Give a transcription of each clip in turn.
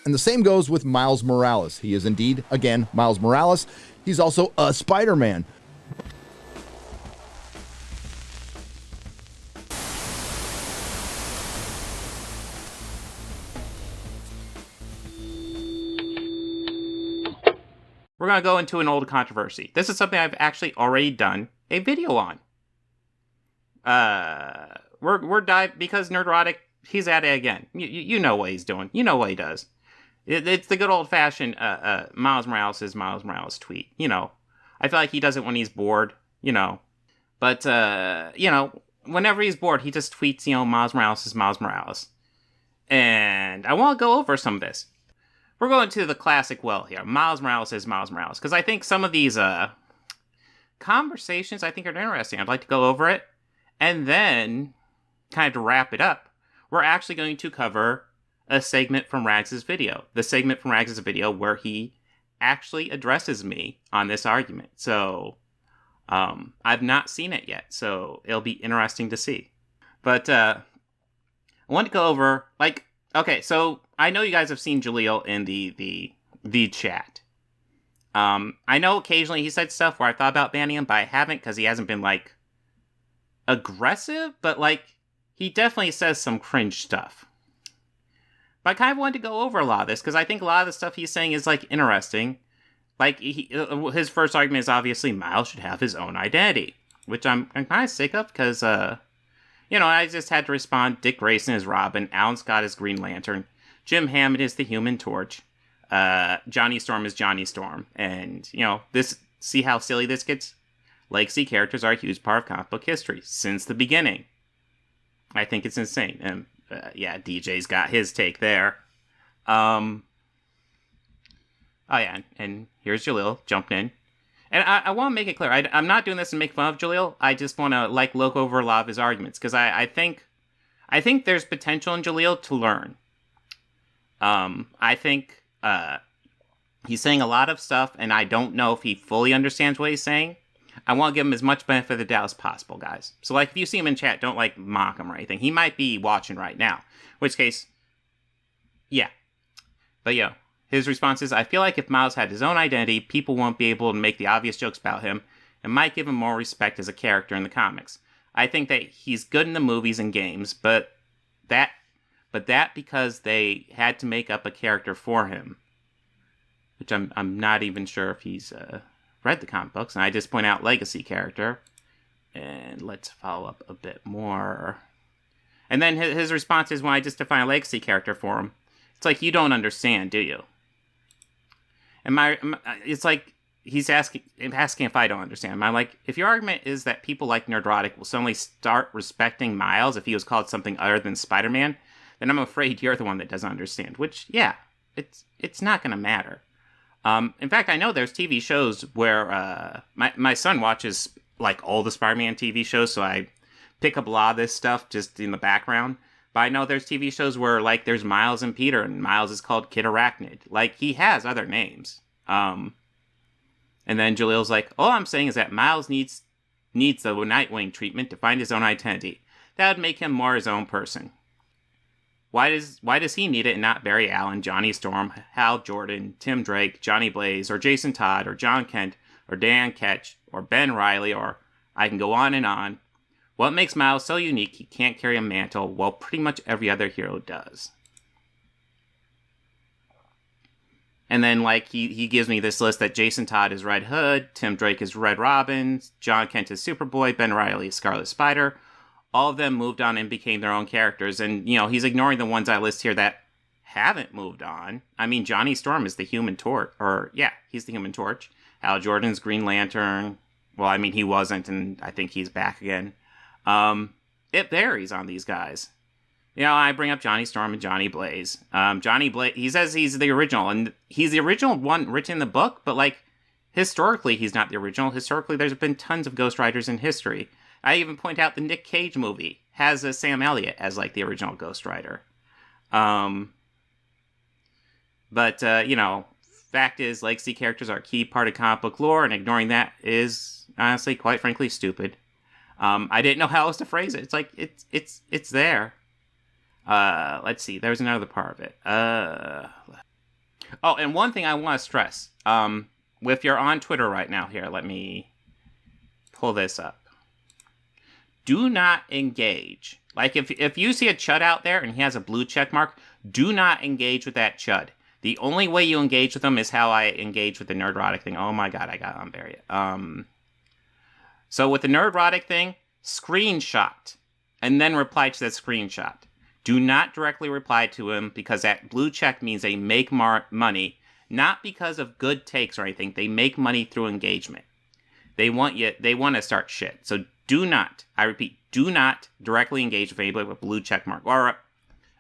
And the same goes with Miles Morales. He is indeed, again, Miles Morales. He's also a Spider-Man. We're going to go into an old controversy. This is something I've actually already done a video on. We're diving, because Nerdrotic, he's at it again. You know what he's doing. You know what he does. It's the good old-fashioned Miles Morales is Miles Morales tweet. You know, I feel like he does it when he's bored, you know. But, you know, whenever he's bored, he just tweets, you know, Miles Morales is Miles Morales. And I want to go over some of this. We're going to the classic well here. Miles Morales is Miles Morales. Because I think some of these conversations I think are interesting. I'd like to go over it. And then, kind of to wrap it up, we're actually going to cover a segment from Rags' video. The segment from Rags' video where he actually addresses me on this argument. So, I've not seen it yet. So, it'll be interesting to see. But, I want to go over, like, okay, so I know you guys have seen Jaleel in the chat. I know occasionally he said stuff where I thought about banning him, but I haven't because he hasn't been, like, aggressive, but, like, he definitely says some cringe stuff. But I kind of wanted to go over a lot of this because I think a lot of the stuff he's saying is, like, interesting. Like, his first argument is obviously Miles should have his own identity, which I'm kind of sick of because, you know, I just had to respond. Dick Grayson is Robin. Alan Scott is Green Lantern. Jim Hammond is the Human Torch. Johnny Storm is Johnny Storm. And, you know, see how silly this gets? Legacy characters are a huge part of comic book history since the beginning. I think it's insane. And, yeah, DJ's got his take there. Oh, yeah, and here's Jaleel jumping in. And I want to make it clear, I'm not doing this to make fun of Jaleel. I just want to, like, look over a lot of his arguments. Because I think there's potential in Jaleel to learn. I think he's saying a lot of stuff, and I don't know if he fully understands what he's saying. I want to give him as much benefit of the doubt as possible, guys. So, like, if you see him in chat, don't, like, mock him or anything. He might be watching right now. In which case, yeah. But, yeah, his response is, I feel like if Miles had his own identity, people won't be able to make the obvious jokes about him, and might give him more respect as a character in the comics. I think that he's good in the movies and games, but that because they had to make up a character for him. Which I'm not even sure if he's read the comic books, and I just point out legacy character. And let's follow up a bit more. And then his response is when I just define a legacy character for him, it's like, you don't understand, do you? And it's like, he's asking if I don't understand. I'm like, if your argument is that people like Nerdrotic will suddenly start respecting Miles if he was called something other than Spider-Man, then I'm afraid you're the one that doesn't understand. Which, yeah, it's not going to matter. In fact, I know there's TV shows where my son watches, like, all the Spider-Man TV shows, so I pick up a lot of this stuff just in the background. But I know there's TV shows where, like, there's Miles and Peter, and Miles is called Kid Arachnid. Like, he has other names. And then Jaleel's like, all I'm saying is that Miles needs the Nightwing treatment to find his own identity. That would make him more his own person. Why does he need it and not Barry Allen, Johnny Storm, Hal Jordan, Tim Drake, Johnny Blaze, or Jason Todd, or John Kent, or Dan Ketch, or Ben Reilly, or I can go on and on. What makes Miles so unique he can't carry a mantle while pretty much every other hero does? And then, like, he gives me this list that Jason Todd is Red Hood, Tim Drake is Red Robin, John Kent is Superboy, Ben Reilly is Scarlet Spider. All of them moved on and became their own characters. And, you know, he's ignoring the ones I list here that haven't moved on. I mean, Johnny Storm is the Human Torch. He's the Human Torch. Hal Jordan's Green Lantern. Well, I mean, he wasn't, and I think he's back again. It varies on these guys. You know, I bring up Johnny Storm and Johnny Blaze. Johnny Blaze, he says he's the original, and he's the original one written in the book, but, like, historically, he's not the original. Historically, there's been tons of Ghost Riders in history. I even point out the Nick Cage movie has Sam Elliott as, like, the original Ghost Rider. But, you know, fact is, legacy characters are a key part of comic book lore, and ignoring that is, honestly, quite frankly, stupid. I didn't know how else to phrase it. It's like, it's there. Let's see, there's another part of it. Oh, and one thing I want to stress, if you're on Twitter right now, here, let me pull this up. Do not engage. Like, if you see a chud out there and he has a blue check mark, do not engage with that chud. The only way you engage with him is how I engage with the Nerdrotic thing. Oh my god, I got unbury it. So with the Nerdrotic thing, screenshot, and then reply to that screenshot. Do not directly reply to him, because that blue check means they make money, not because of good takes or anything. They make money through engagement. They want to start shit. So do not, I repeat, do not directly engage with anybody with a blue check mark, or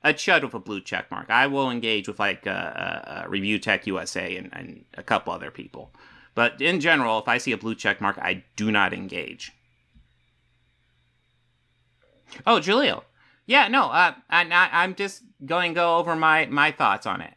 a chud with a blue check mark. I will engage with like Review Tech USA and a couple other people. But in general, if I see a blue check mark, I do not engage. Oh, Julio. Yeah, no, I'm just going to go over my thoughts on it.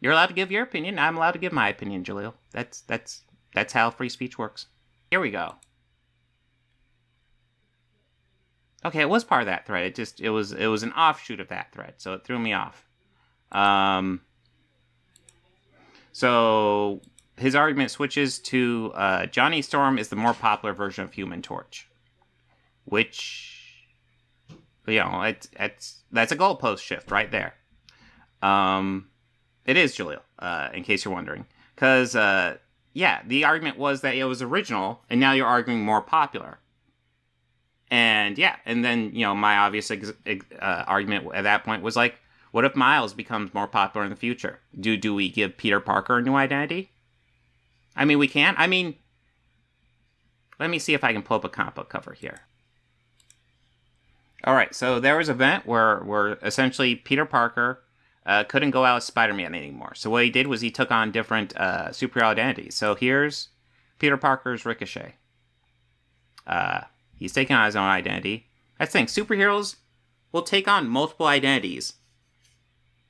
You're allowed to give your opinion. I'm allowed to give my opinion, Julio. That's how free speech works. Here we go. Okay, it was part of that thread. It was an offshoot of that thread, so it threw me off. So his argument switches to Johnny Storm is the more popular version of Human Torch, which, you know, that's a goalpost shift right there. It is, Julio, in case you're wondering, because yeah, the argument was that it was original, and now you're arguing more popular. And yeah, and then, you know, my obvious argument at that point was like, what if Miles becomes more popular in the future? Do we give Peter Parker a new identity? I mean, we can. I mean, let me see if I can pull up a comic book cover here. All right, so there was an event where essentially Peter Parker couldn't go out as Spider-Man anymore. So what he did was he took on different superhero identities. So here's Peter Parker's Ricochet. He's taking on his own identity. That's the thing. Superheroes will take on multiple identities.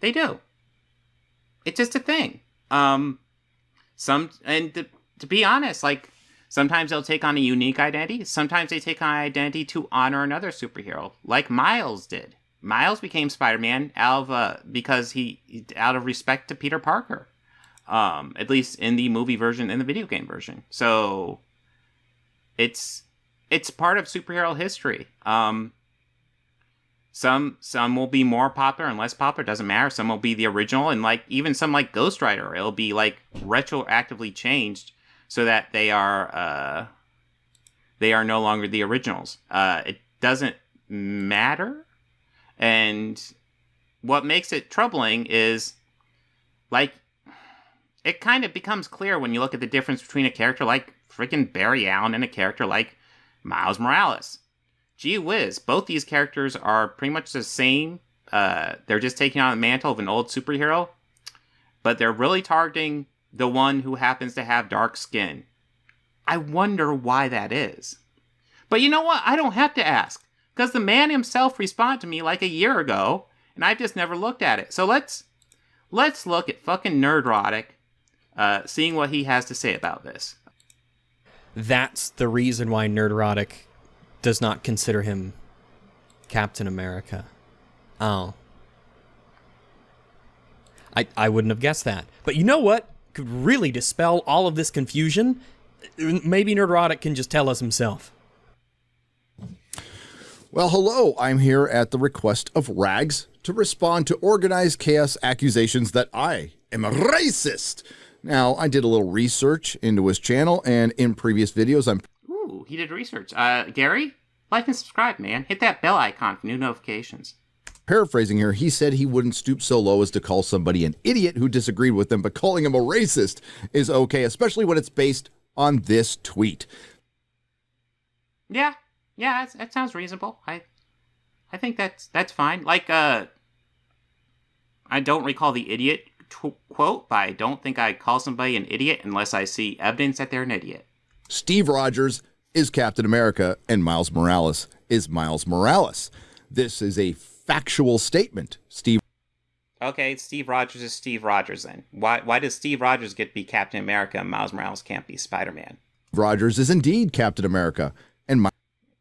They do. It's just a thing. To be honest, like, sometimes they'll take on a unique identity. Sometimes they take on an identity to honor another superhero, like Miles did. Miles became Spider-Man out of respect to Peter Parker. At least in the movie version, in the video game version. So it's part of superhero history. Some will be more popular and less popular. Doesn't matter. Some will be the original, and like even some like Ghost Rider, it'll be like retroactively changed so that they are no longer the originals. It doesn't matter. And what makes it troubling is, like, it kind of becomes clear when you look at the difference between a character like freaking Barry Allen and a character like Miles Morales. Gee whiz, both these characters are pretty much the same. They're just taking on the mantle of an old superhero, but they're really targeting the one who happens to have dark skin. I wonder why that is. But you know what? I don't have to ask, because the man himself responded to me like a year ago, and I've just never looked at it. So let's look at fucking Nerdrotic, seeing what he has to say about this. That's the reason why Nerdrotic does not consider him Captain America. Oh. I wouldn't have guessed that. But you know what could really dispel all of this confusion? Maybe Nerdrotic can just tell us himself. Well, hello. I'm here at the request of Rags to respond to organized chaos accusations that I am a racist. Now, I did a little research into his channel, and in previous videos, Ooh, he did research. Gary, like and subscribe, man. Hit that bell icon for new notifications. Paraphrasing here, he said he wouldn't stoop so low as to call somebody an idiot who disagreed with him, but calling him a racist is okay, especially when it's based on this tweet. Yeah, that sounds reasonable. I think that's fine. Like, I don't recall the idiot quote, but I don't think I'd call somebody an idiot unless I see evidence that they're an idiot. Steve Rogers is Captain America, and Miles Morales is Miles Morales. This is a factual statement. Okay, Steve Rogers is Steve Rogers then. Why does Steve Rogers get to be Captain America and Miles Morales can't be Spider-Man? Rogers is indeed Captain America, and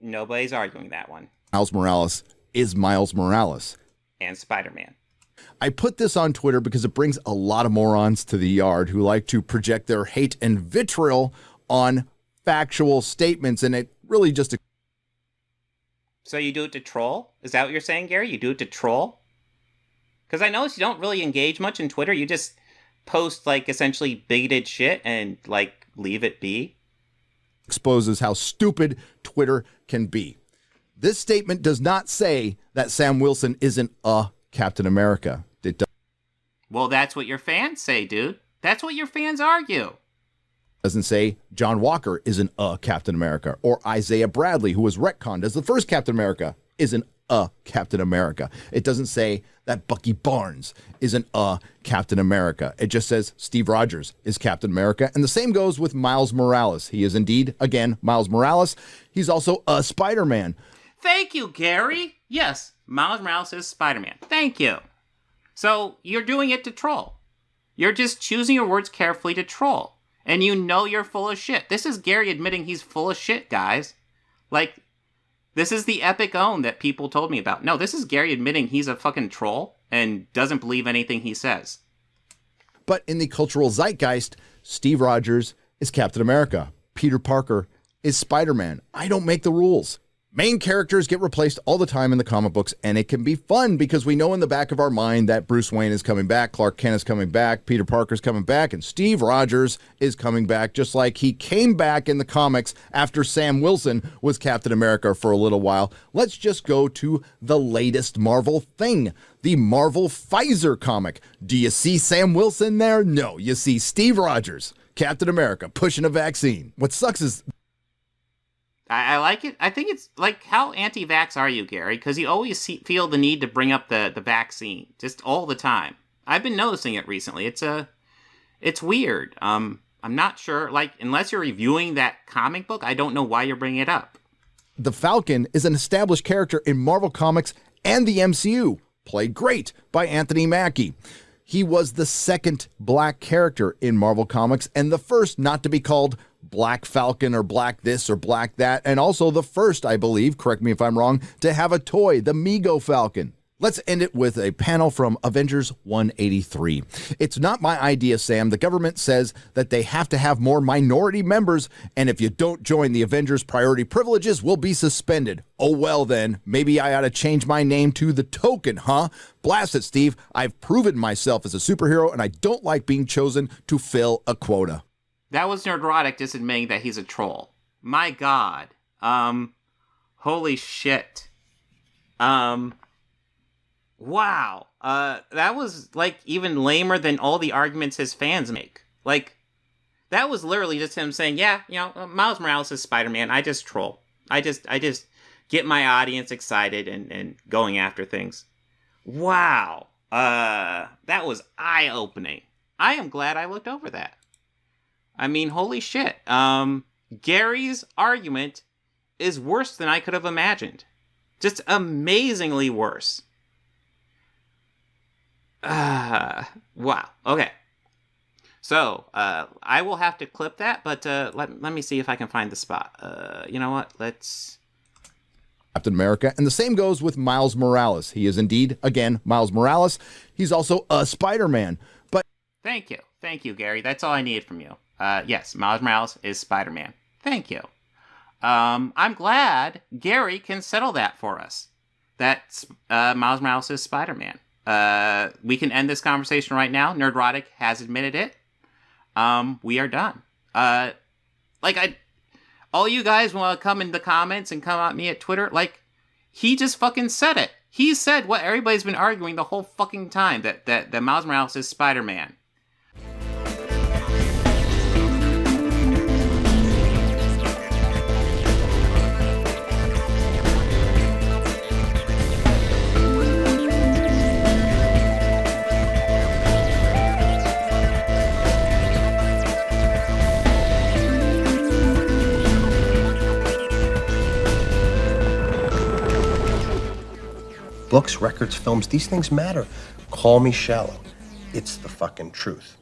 Nobody's arguing that one. Miles Morales is Miles Morales. And Spider-Man. I put this on Twitter because it brings a lot of morons to the yard who like to project their hate and vitriol on factual statements, and it really just... So you do it to troll? Is that what you're saying, Gary? You do it to troll? Because I notice you don't really engage much in Twitter. You just post, like, essentially bigoted shit and, like, leave it be. Exposes how stupid Twitter can be. This statement does not say that Sam Wilson isn't a Captain America. It Well, that's what your fans say, dude. That's what your fans argue. doesn't say John Walker isn't a Captain America, or Isaiah Bradley, who was retconned as the first Captain America, isn't a Captain America. It doesn't say that Bucky Barnes isn't a Captain America. It just says Steve Rogers is Captain America. And the same goes with Miles Morales. He is indeed, again, Miles Morales. He's also a Spider-Man. Thank you, Gary. Yes, Miles Morales is Spider-Man. Thank you. So you're doing it to troll. You're just choosing your words carefully to troll. And you know you're full of shit. This is Gary admitting he's full of shit, guys. Like, this is the epic own that people told me about. No, this is Gary admitting he's a fucking troll and doesn't believe anything he says. But in the cultural zeitgeist, Steve Rogers is Captain America. Peter Parker is Spider-Man. I don't make the rules. Main characters get replaced all the time in the comic books, and it can be fun because we know in the back of our mind that Bruce Wayne is coming back, Clark Kent is coming back, Peter Parker's coming back, and Steve Rogers is coming back, just like he came back in the comics after Sam Wilson was Captain America for a little while. Let's just go to the latest Marvel thing, the Marvel Pfizer comic. Do you see Sam Wilson there? No, you see Steve Rogers, Captain America, pushing a vaccine. What sucks is... I like it. I think it's like, how anti-vax are you, Gary? Because you always feel the need to bring up the vaccine just all the time. I've been noticing it recently. It's weird. I'm not sure. Like, unless you're reviewing that comic book, I don't know why you're bringing it up. The Falcon is an established character in Marvel Comics and the MCU, played great by Anthony Mackie. He was the second black character in Marvel Comics and the first not to be called Black Falcon or Black this or Black that, and also the first, I believe, correct me if I'm wrong, to have a toy, the Mego Falcon. Let's end it with a panel from Avengers 183. It's not my idea, Sam. The government says that they have to have more minority members, and if you don't join the Avengers, priority privileges will be suspended. Oh, well then, maybe I ought to change my name to the Token, huh? Blast it, Steve. I've proven myself as a superhero, and I don't like being chosen to fill a quota. That was Nerdrotic just admitting that he's a troll. My God. Holy shit. Wow. That was, like, even lamer than all the arguments his fans make. Like, that was literally just him saying, yeah, you know, Miles Morales is Spider-Man. I just troll. I just get my audience excited and going after things. Wow. That was eye-opening. I am glad I looked over that. I mean, holy shit. Gary's argument is worse than I could have imagined. Just amazingly worse. Wow. Okay. So, I will have to clip that, but let me see if I can find the spot. You know what? Let's... Captain America, and the same goes with Miles Morales. He is indeed, again, Miles Morales. He's also a Spider-Man, but... Thank you, Gary. That's all I needed from you. Yes, Miles Morales is Spider-Man. Thank you. I'm glad Gary can settle that for us. That Miles Morales is Spider-Man. We can end this conversation right now. Nerdrotic has admitted it. We are done. All you guys want to come in the comments and come at me at Twitter, like, he just fucking said it. He said what everybody's been arguing the whole fucking time, that Miles Morales is Spider-Man. Books, records, films, these things matter. Call me shallow. It's the fucking truth.